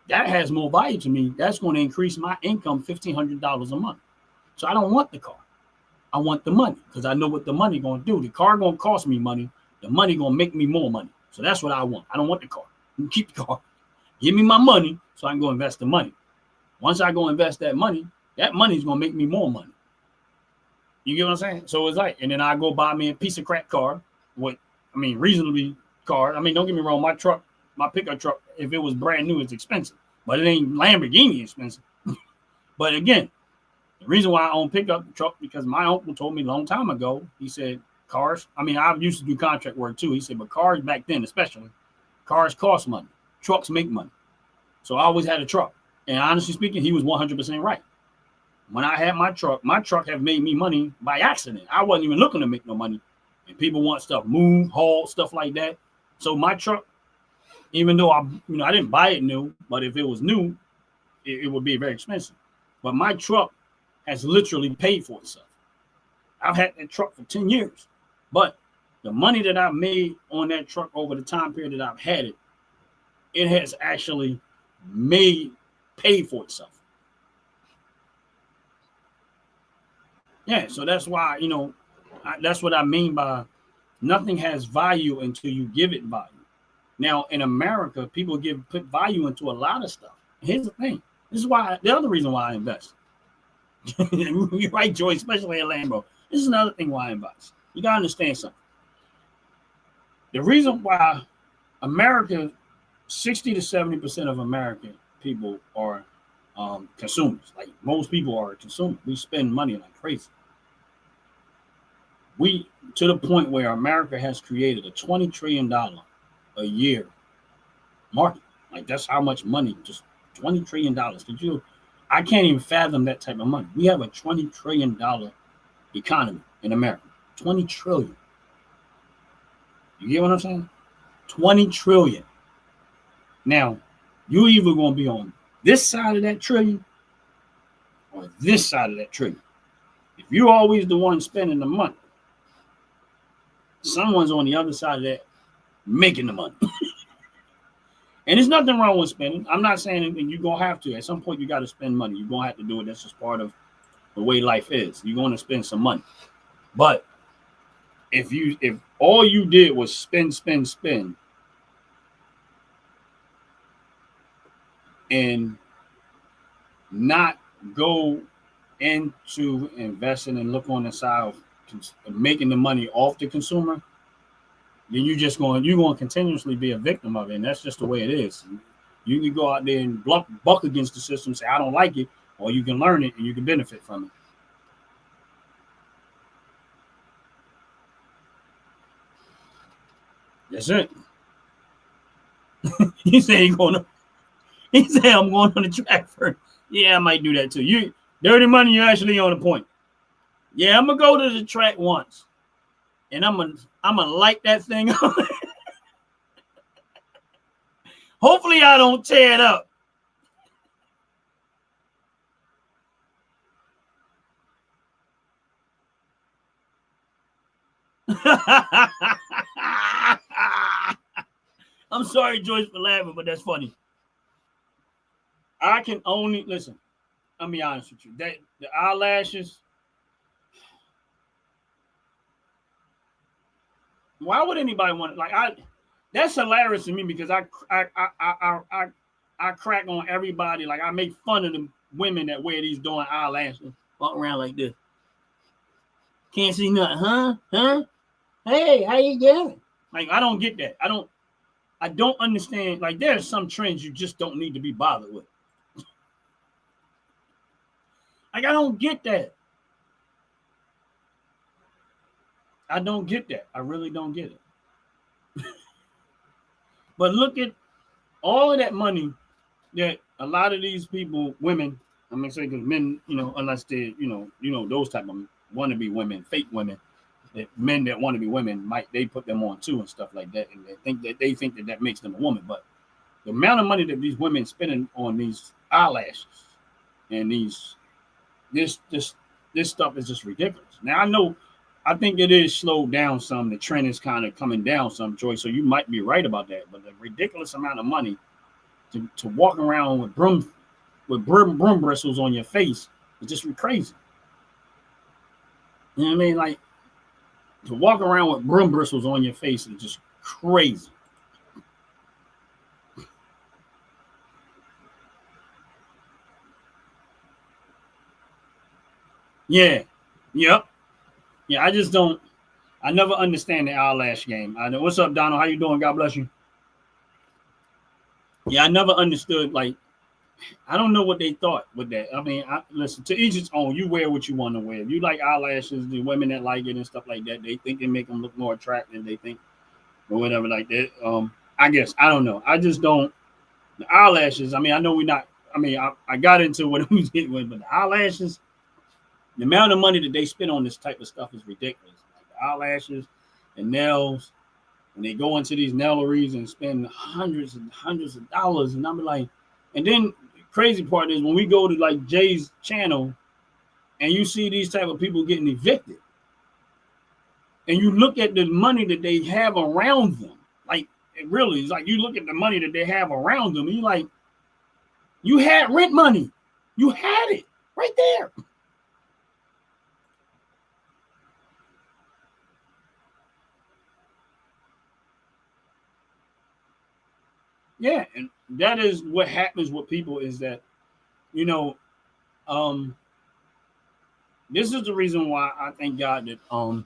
S1: That has more value to me. That's going to increase my income $1,500 a month. So I don't want the car. I want the money because I know what the money going to do. The car going to cost me money. The money going to make me more money. So that's what I want. I don't want the car. Keep the car. Give me my money so I can go invest the money. Once I go invest that money is going to make me more money. You get what I'm saying? So it's like, and then I go buy me a piece of crap car. Reasonably car. Don't get me wrong. My pickup truck, if it was brand new, it's expensive. But it ain't Lamborghini expensive. But again, the reason why I own pickup truck because my uncle told me a long time ago. He said cars. I used to do contract work too. He said, but cars back then, especially, cars cost money. Trucks make money. So I always had a truck. And honestly speaking, he was 100% right. When I had my truck have made me money by accident. I wasn't even looking to make no money. And people want stuff moved, hauled, stuff like that. So my truck, even though I didn't buy it new, but if it was new, it would be very expensive. But my truck has literally paid for itself. I've had that truck for 10 years. But the money that I've made on that truck over the time period that I've had it, it has actually paid for itself. Yeah, so that's why, that's what I mean by nothing has value until you give it value. Now, in America, people put value into a lot of stuff. Here's the thing. This is why the other reason why I invest. You're right, Joy, especially in Lambo. This is another thing why I invest. You gotta understand something. The reason why America, 60 to 70% of American people are consumers. Like most people are consumers. We spend money like crazy. We to the point where America has created a $20 trillion a year market. Like that's how much money, just $20 trillion. I can't even fathom that type of money. We have a $20 trillion economy in America. 20 trillion. You get what I'm saying? 20 trillion. Now, you either going to be on this side of that trillion or this side of that trillion. If you're always the one spending the money, someone's on the other side of that making the money. And there's nothing wrong with spending. I'm not saying anything. You're going to have to. At some point, you got to spend money. You're going to have to do it. That's just part of the way life is. You're going to spend some money. But if all you did was spend, and not go into investing and look on the side of making the money off the consumer, then you're going to continuously be a victim of it. And that's just the way it is. You can go out there and buck against the system, say, I don't like it, or you can learn it and you can benefit from it. That's it. He said I'm going on the track first. Yeah, I might do that too. You dirty money, you're actually on the point. Yeah, I'm gonna go to the track once. And I'm gonna light that thing up. Hopefully I don't tear it up. I'm sorry, Joyce, for laughing, but that's funny. I can only listen. I'll be honest with you. That the eyelashes. Why would anybody want it? Like I, that's hilarious to me because I crack on everybody. Like I make fun of the women that wear these darn eyelashes, walk around like this. Can't see nothing, huh? Huh? Hey, how you doing? Like I don't get that. I don't understand. Like there's some trends you just don't need to be bothered with. Like I don't get that. I don't get that. I really don't get it. But look at all of that money that a lot of these people, women, I'm gonna say because men, unless they, those type of wannabe women, fake women, that men that want to be women they put them on too and stuff like that, and they think that makes them a woman. But the amount of money that these women spending on these eyelashes and this stuff is just ridiculous. Now I think it is slowed down some. The trend is kind of coming down some, Joy. So you might be right about that. But the ridiculous amount of money to walk around with broom bristles on your face is just crazy. You know what I mean? Like to walk around with broom bristles on your face is just crazy. Yeah. Yep. Yeah, I never understand the eyelash game. I know. What's up, Donald? How you doing? God bless you. Yeah, I never understood. Like, I don't know what they thought with that. I mean, listen, to each its own. You wear what you want to wear. If you like eyelashes, the women that like it and stuff like that, they think they make them look more attractive. They think, or whatever like that. I guess I don't know. I just don't. The eyelashes. I mean, I know we're not. I mean, I got into what we was getting with, but the eyelashes, the amount of money that they spend on this type of stuff is ridiculous. Like the eyelashes and nails, and they go into these naileries and spend hundreds and hundreds of dollars, and I'm like, and then the crazy part is when we go to like Jay's channel, and you see these type of people getting evicted, and you look at the money that they have around them, like it really is like you look at the money that they have around them, and you're like, you had rent money, you had it right there. Yeah, and that is what happens with people is that, you know, um, this is the reason why I thank God that I'm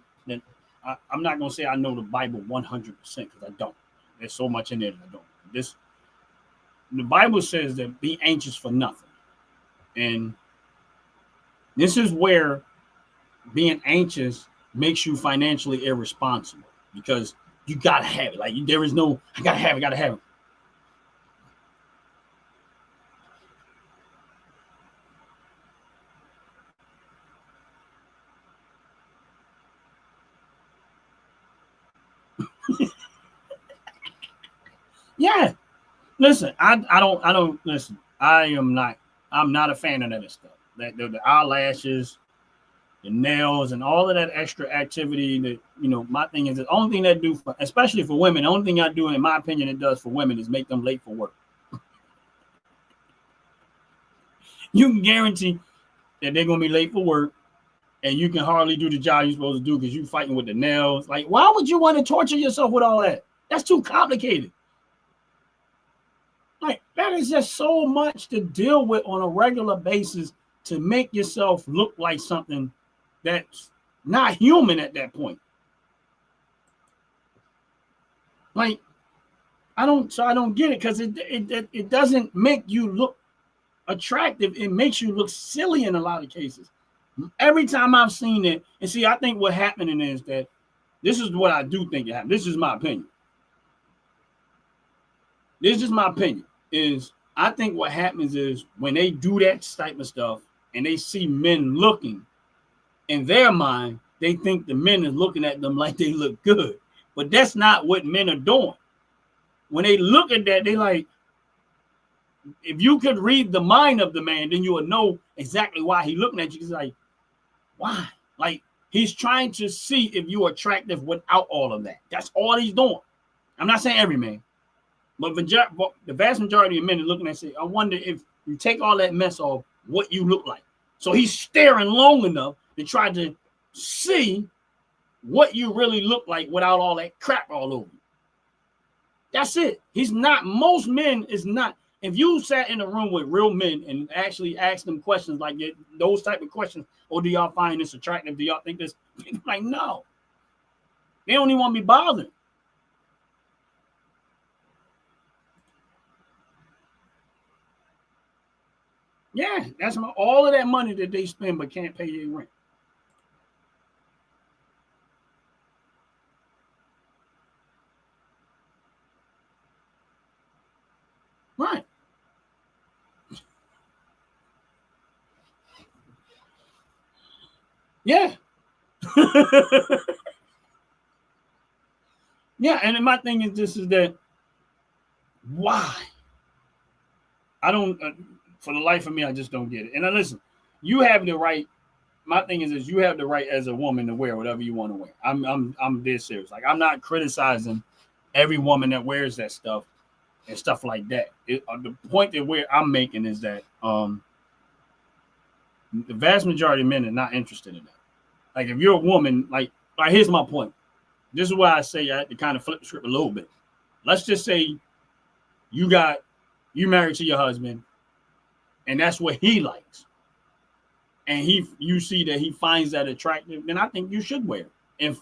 S1: not gonna say I know the Bible 100% because I don't. There's so much in there that I don't. The Bible says that be anxious for nothing, and this is where being anxious makes you financially irresponsible because you gotta have it. Like there is no I gotta have it. Yeah, listen, I don't listen. I'm not a fan of that stuff. That the eyelashes, the nails, and all of that extra activity. That my thing is the only thing that do, for, especially for women, the only thing I do, in my opinion, it does for women is make them late for work. You can guarantee that they're gonna be late for work, and you can hardly do the job you're supposed to do because you're fighting with the nails. Like, why would you want to torture yourself with all that? That's too complicated. Like that is just so much to deal with on a regular basis to make yourself look like something that's not human at that point. Like I don't get it because it doesn't make you look attractive. It makes you look silly in a lot of cases. Every time I've seen it, and see, I think what happening is that this is what I do think it happened. This is my opinion. This is my opinion. Is I think what happens is when they do that type of stuff and they see men looking, in their mind, they think the men are looking at them like they look good. But that's not what men are doing. When they look at that, they like, if you could read the mind of the man, then you would know exactly why he's looking at you. He's like, why? Like he's trying to see if you're attractive without all of that. That's all he's doing. I'm not saying every man. But the vast majority of men are looking and say, I wonder if You take all that mess off what you look like. So he's staring long enough to try to see what you really look like without all that crap all over you. That's it. He's not, most men is not. If you sat in a room with real men and actually asked them questions like those type of questions, or do y'all find this attractive? Do y'all think this? Like, no. They don't even want to be bothered. Yeah, that's all of that money that they spend but can't pay their rent. Right. Yeah. Yeah, and my thing is this is that why? I don't for the life of me, I just don't get it. And now listen, you have the right. My thing is you have the right as a woman to wear whatever you want to wear. I'm dead serious. Like, I'm not criticizing every woman that wears that stuff and stuff like that. The point that I'm making is that the vast majority of men are not interested in that. Like, if you're a woman, like here's my point. This is why I say I had to kind of flip the script a little bit. Let's just say you married to your husband, and that's what he likes, and you see that he finds that attractive, then I think you should wear it. If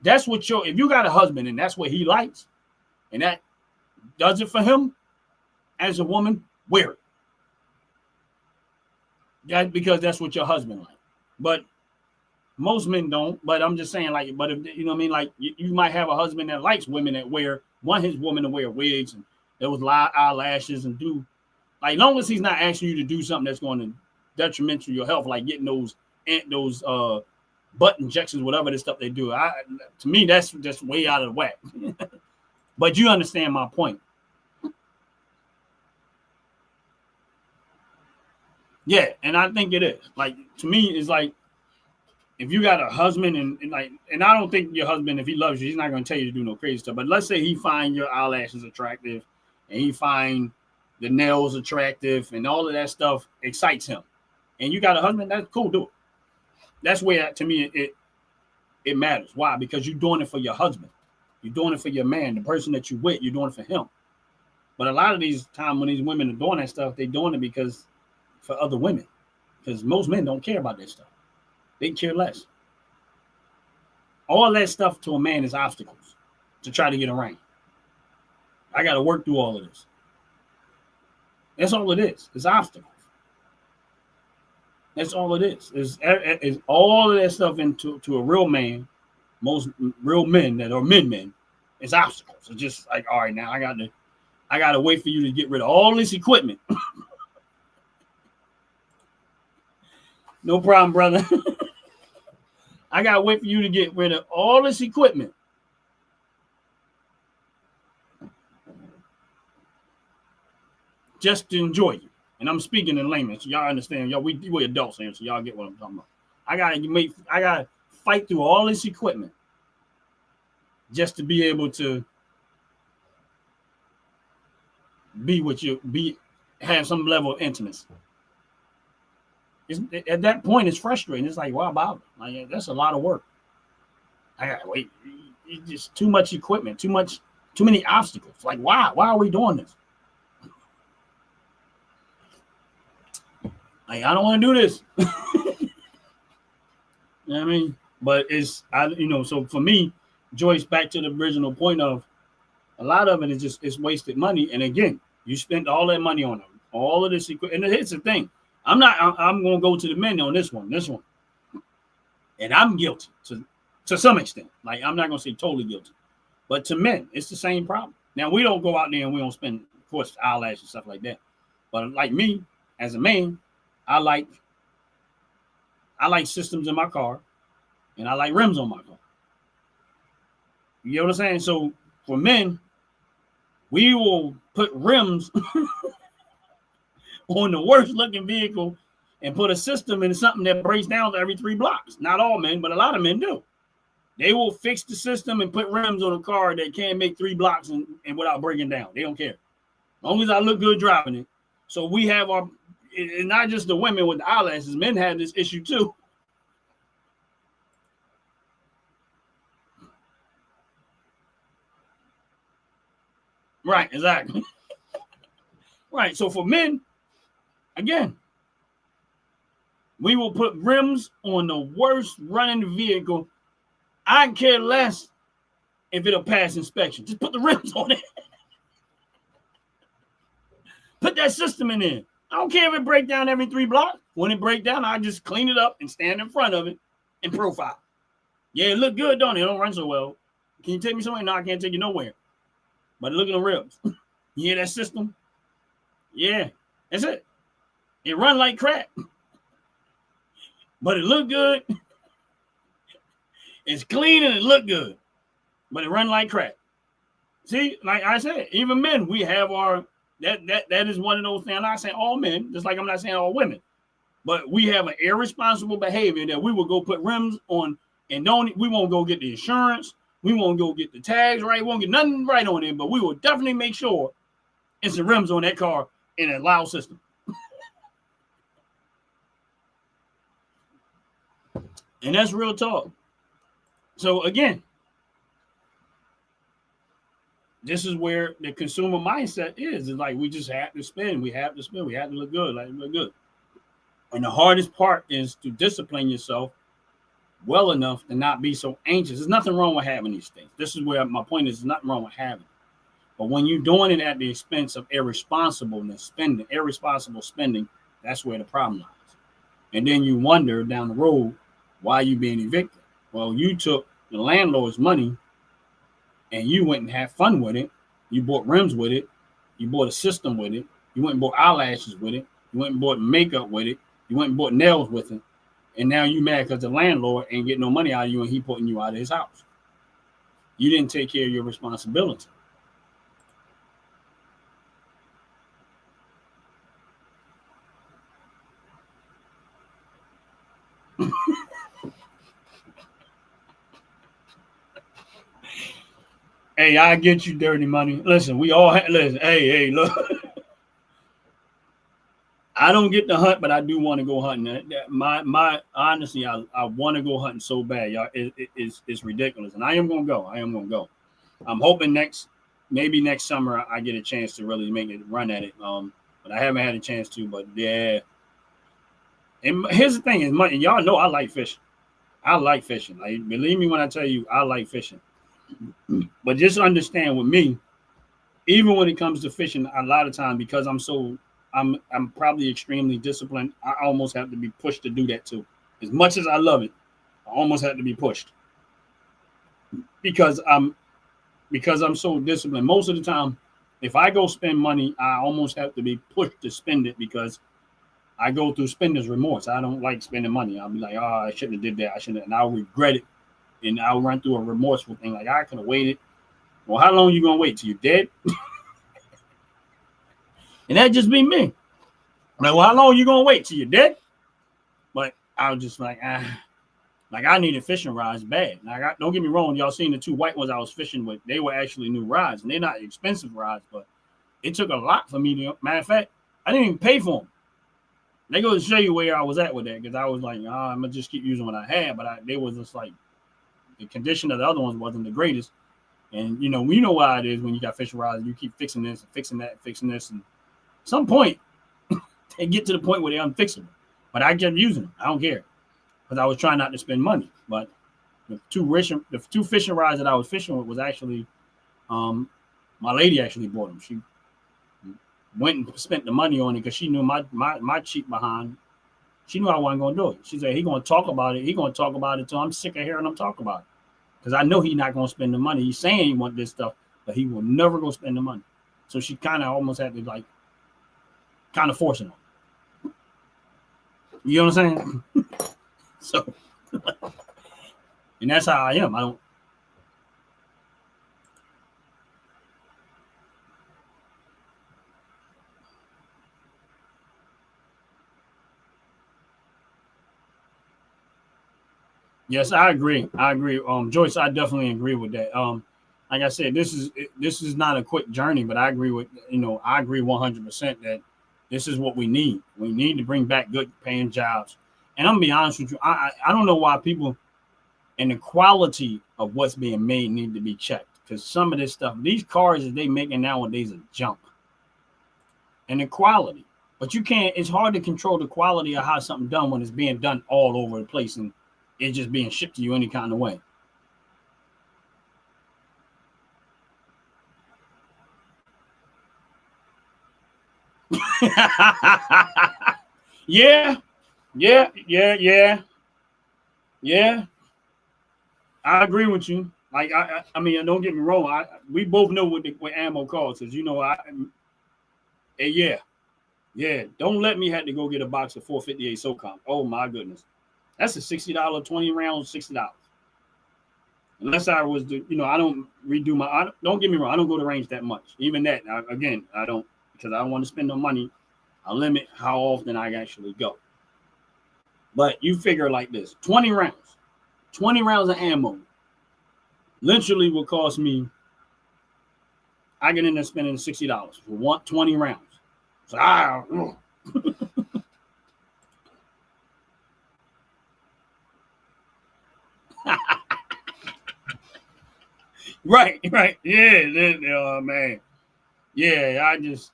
S1: that's what if you got a husband and that's what he likes, and that does it for him, as a woman, wear it. That because that's what your husband likes. But most men don't. But I'm just saying, like, but if you know what I mean, like you might have a husband that likes women that want his woman to wear wigs and there was eyelashes and do, like, long as he's not asking you to do something that's going to detriment to your health, like getting those butt injections, whatever this stuff they do. To me, that's just way out of the whack. But you understand my point. Yeah, and I think it is. Like, to me, it's like, if you got a husband and I don't think your husband, if he loves you, he's not going to tell you to do no crazy stuff. But let's say he find your eyelashes attractive and he find the nails attractive and all of that stuff excites him. And you got a husband, that's cool, do it. That's where, to me, it matters. Why? Because you're doing it for your husband. You're doing it for your man, the person that you with. You're doing it for him. But a lot of these times when these women are doing that stuff, they're doing it because for other women. Because most men don't care about that stuff. They care less. All that stuff to a man is obstacles to try to get around. I got to work through all of this. That's all it is. It's obstacles. That's all it is. Is all of that stuff into a real man. Most real men that are men, it's obstacles. It's just like, all right, now I got to wait for you to get rid of all this equipment. No problem, brother. I got to wait for you to get rid of all this equipment. Just to enjoy you. And I'm speaking in layman, so y'all understand. Y'all, we adults here, so y'all get what I'm talking about. I gotta fight through all this equipment just to be able to be with you, have some level of intimacy. At that point, it's frustrating. It's like, what about it? Like, that's a lot of work. I gotta wait. It's just too much equipment, too many obstacles. Like, why? Why are we doing this? Like, I don't want to do this. You know what I mean? But so for me, Joyce, back to the original point of a lot of it is it's wasted money. And again, you spent all that money on them, all of this equipment. And here's the thing. I'm going to go to the men on this one. And I'm guilty to some extent. Like, I'm not going to say totally guilty. But to men, it's the same problem. Now, we don't go out there and we don't spend, of course, eyelashes and stuff like that. But like me, as a man, I like systems in my car, and I like rims on my car. You know what I'm saying? So for men, we will put rims on the worst looking vehicle and put a system in something that breaks down every 3 blocks. Not all men, but a lot of men do. They will fix the system and put rims on a car that can't make 3 blocks and without breaking down. They don't care. As long as I look good driving it. So we have it's not just the women with the eyelashes. Men had this issue too. Right, exactly. Right. So for men, again, we will put rims on the worst running vehicle. I care less if it'll pass inspection. Just put the rims on it. Put that system in there. I don't care if it break down every 3 blocks. When it break down, I just clean it up and stand in front of it and profile. Yeah, it look good, don't it? It don't run so well. Can you take me somewhere? No, I can't take you nowhere. But look at the rims. You hear that system? Yeah, that's it. It run like crap. But it look good. It's clean and it look good. But it run like crap. See, like I said, even men, we have our that is one of those things. I'm not saying all men, just like I'm not saying all women, but we have an irresponsible behavior that we will go put rims on and we won't go get the insurance, we won't go get the tags right, we won't get nothing right on it, but we will definitely make sure it's the rims on that car in a loud system. And that's real talk. So again, this is where the consumer mindset is. It's like we just have to spend. We have to spend. We have to look good. Like look good. And the hardest part is to discipline yourself well enough to not be so anxious. There's nothing wrong with having these things. This is where my point is. There's nothing wrong with having it. But when you're doing it at the expense of irresponsible spending, that's where the problem lies. And then you wonder down the road why you being evicted. Well, you took the landlord's money and you went and had fun with it. You bought rims with it. You bought a system with it. You went and bought eyelashes with it. You went and bought makeup with it. You went and bought nails with it. And now you mad because the landlord ain't getting no money out of you and he putting you out of his house. You didn't take care of your responsibility. Hey, I get you dirty money. Listen, we all listen. Hey, look. I don't get to hunt, but I do want to go hunting. My honestly, I want to go hunting so bad, y'all. It's ridiculous, and I am gonna go. I'm hoping maybe next summer I get a chance to really make it run at it. But I haven't had a chance to. But yeah, and here's the thing: is money. Y'all know I like fishing. Like, believe me when I tell you, I like fishing. But just understand with me, even when it comes to fishing, a lot of times because I'm probably extremely disciplined. I almost have to be pushed to do that too. As much as I love it, I almost have to be pushed because I'm so disciplined. Most of the time, if I go spend money, I almost have to be pushed to spend it because I go through spender's remorse. I don't like spending money. I'll be like, oh, I shouldn't have did that. I shouldn't, and I'll regret it, and I'll run through a remorseful thing. Like I could have waited. Well, how long are you gonna wait till you're dead? And that just be me. Like, well, how long are you gonna wait till you're dead? But I was just like I needed fishing rods bad. Now, don't get me wrong, y'all seen the 2 white ones I was fishing with. They were actually new rods, and they're not expensive rods, but it took a lot for me to. Matter of fact, I didn't even pay for them. They go to show you where I was at with that because I was like, I'm gonna just keep using what I had, but they was just like the condition of the other ones wasn't the greatest. And we know why it is when you got fishing rods, you keep fixing this and fixing that and fixing this, and at some point they get to the point where they're unfixable. But I kept using them. I don't care because I was trying not to spend money. But the two fishing rods that I was fishing with was actually, my lady actually bought them. She went and spent the money on it because she knew my cheap behind. She knew I wasn't going to do it. She said, he's going to talk about it. He's going to talk about it until I'm sick of hearing him talk about it. Because I know he's not going to spend the money. He's saying he wants this stuff, but he will never go spend the money. So she kind of almost had to kind of force him. You know what I'm saying? So, and that's how I am. I don't. Yes, I agree. Joyce, I definitely agree with that. Like I said, this is not a quick journey, but I agree with I agree 100% that This is what we need. We need to bring back good paying jobs. And I'm gonna be honest with you, I don't know why people and the quality of what's being made need to be checked. Because some of this stuff, these cars that they making nowadays are junk. And the quality. But you can't, it's hard to control the quality of how something done when it's being done all over the place and it's just being shipped to you any kind of way. Yeah, yeah. I agree with you. Like I mean, don't get me wrong. We both know what ammo costs. Cause you know, yeah, yeah. Don't let me have to go get a box of 458 SOCOM. Oh my goodness, that's a $60 20 rounds, $60. Unless I was, I don't redo don't get me wrong. I don't go to range that much. Even that, I don't because I don't want to spend no money. I limit how often I actually go. But you figure like this: 20 rounds of ammo literally will cost me. I get in there spending $60 for 20 rounds. So right, yeah, man, yeah. I just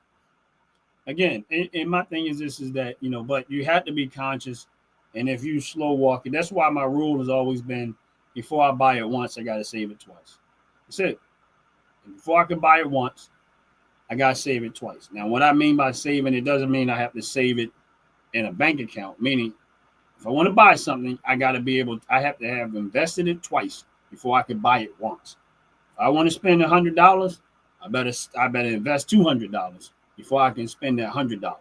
S1: again, and my thing is this is that but you have to be conscious, and if you slow walk it, that's why my rule has always been: before I buy it once, I got to save it twice. That's it. And before I can buy it once, I got to save it twice. Now, what I mean by saving, it doesn't mean I have to save it in a bank account. Meaning, if I want to buy something, I got to be able. I have to have invested it twice before I can buy it once. If I want to spend $100, I better invest $200 before I can spend that $100.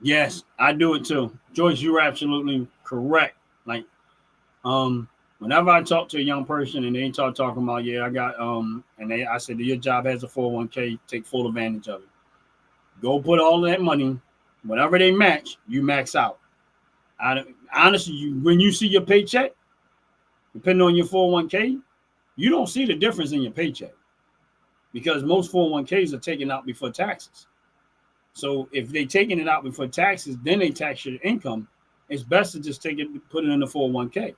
S1: Yes, I do it too. Joyce, you're absolutely correct. Like, whenever I talk to a young person and they start talking about, yeah, I got I said your job has a 401k, take full advantage of it. Go put all that money, whatever they match, you max out. Honestly, when you see your paycheck, depending on your 401k, you don't see the difference in your paycheck because most 401ks are taken out before taxes. So if they taking it out before taxes, then they tax your income. It's best to just put it in the 401k.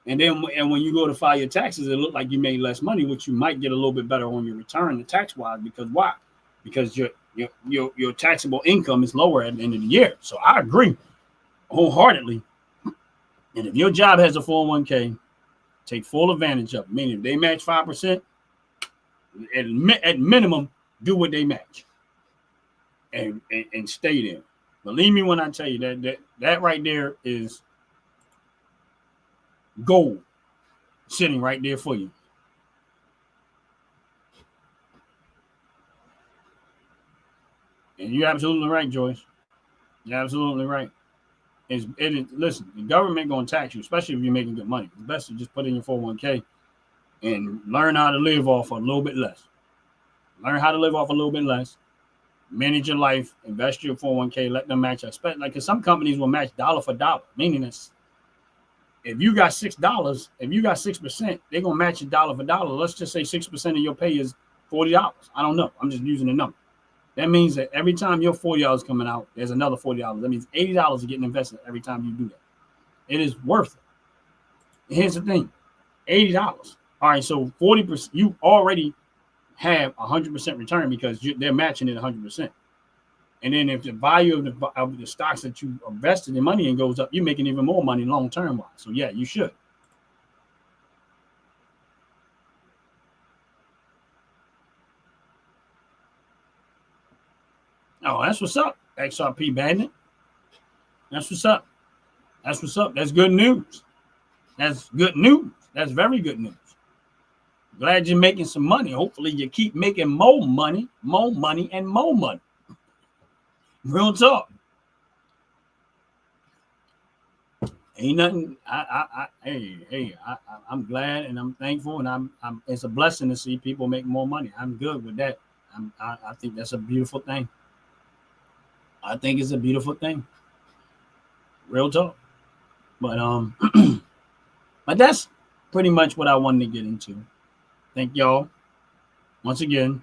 S1: And when you go to file your taxes, it look like you made less money, which you might get a little bit better on your return, the tax wise. Because why? Because your taxable income is lower at the end of the year. So I agree wholeheartedly. And if your job has a 401k, take full advantage of it. Meaning if they match 5%, at minimum, do what they match. And stay there. Believe me when I tell you that right there is gold sitting right there for you. And you're absolutely right, Joyce. You're absolutely right. Listen, the government gonna tax you, especially if you're making good money. It's best to just put in your 401k and learn how to live off a little bit less. Learn how to live off a little bit less. Manage your life, invest your 401k, let them match. Cause some companies will match dollar for dollar, meaning that's if you got $6, if you got 6%, they're gonna match you dollar for dollar. Let's just say 6% of your pay is $40. I don't know. I'm just using a number. That means that every time your $40 coming out, there's another $40. That means $80 are getting invested every time you do that. It is worth it. Here's the thing: $80. All right, so 40%. You already have 100% return because they're matching it 100%. And then if the value of the stocks that you invested in money in goes up, you're making even more money long term wise. So yeah, you should. Oh, that's what's up, XRP Bandit. That's what's up. That's what's up. That's good news. That's good news. That's very good news. Glad you're making some money. Hopefully you keep making more money, and more money. Real talk. Ain't nothing. I'm glad and I'm thankful and I'm. It's a blessing to see people make more money. I'm good with that. I think that's a beautiful thing. I think it's a beautiful thing. Real talk. But but that's pretty much what I wanted to get into. Thank y'all once again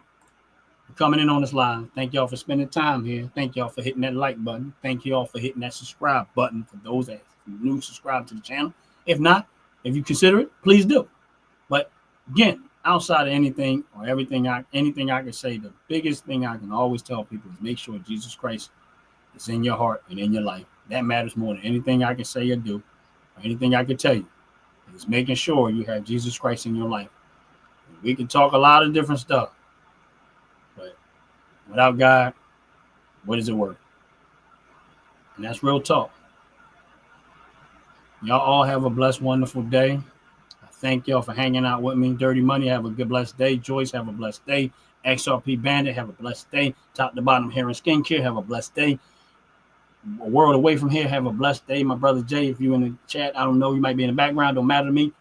S1: for coming in on this live. Thank y'all for spending time here. Thank y'all for hitting that like button. Thank y'all for hitting that subscribe button for those that new subscribe to the channel. If not, if you consider it, please do. But again, outside of anything or everything, anything I can say, the biggest thing I can always tell people is make sure Jesus Christ is in your heart and in your life. That matters more than anything I can say or do, or anything I can tell you. Is making sure you have Jesus Christ in your life. We can talk a lot of different stuff, but without God, what is it worth? And that's real talk. Y'all all have a blessed, wonderful day. I thank y'all for hanging out with me. Dirty Money, have a good, blessed day. Joyce, have a blessed day. XRP Bandit, have a blessed day. Top to bottom, hair and skincare, have a blessed day. A world away from here, have a blessed day. My brother Jay, if you're in the chat, I don't know, you might be in the background, don't matter to me.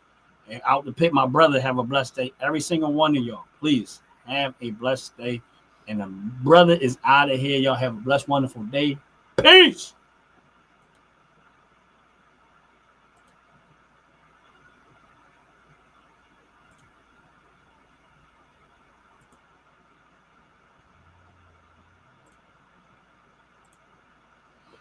S1: And out to pick my brother, have a blessed day. Every single one of y'all, please have a blessed day. And the brother is out of here. Y'all have a blessed, wonderful day. Peace.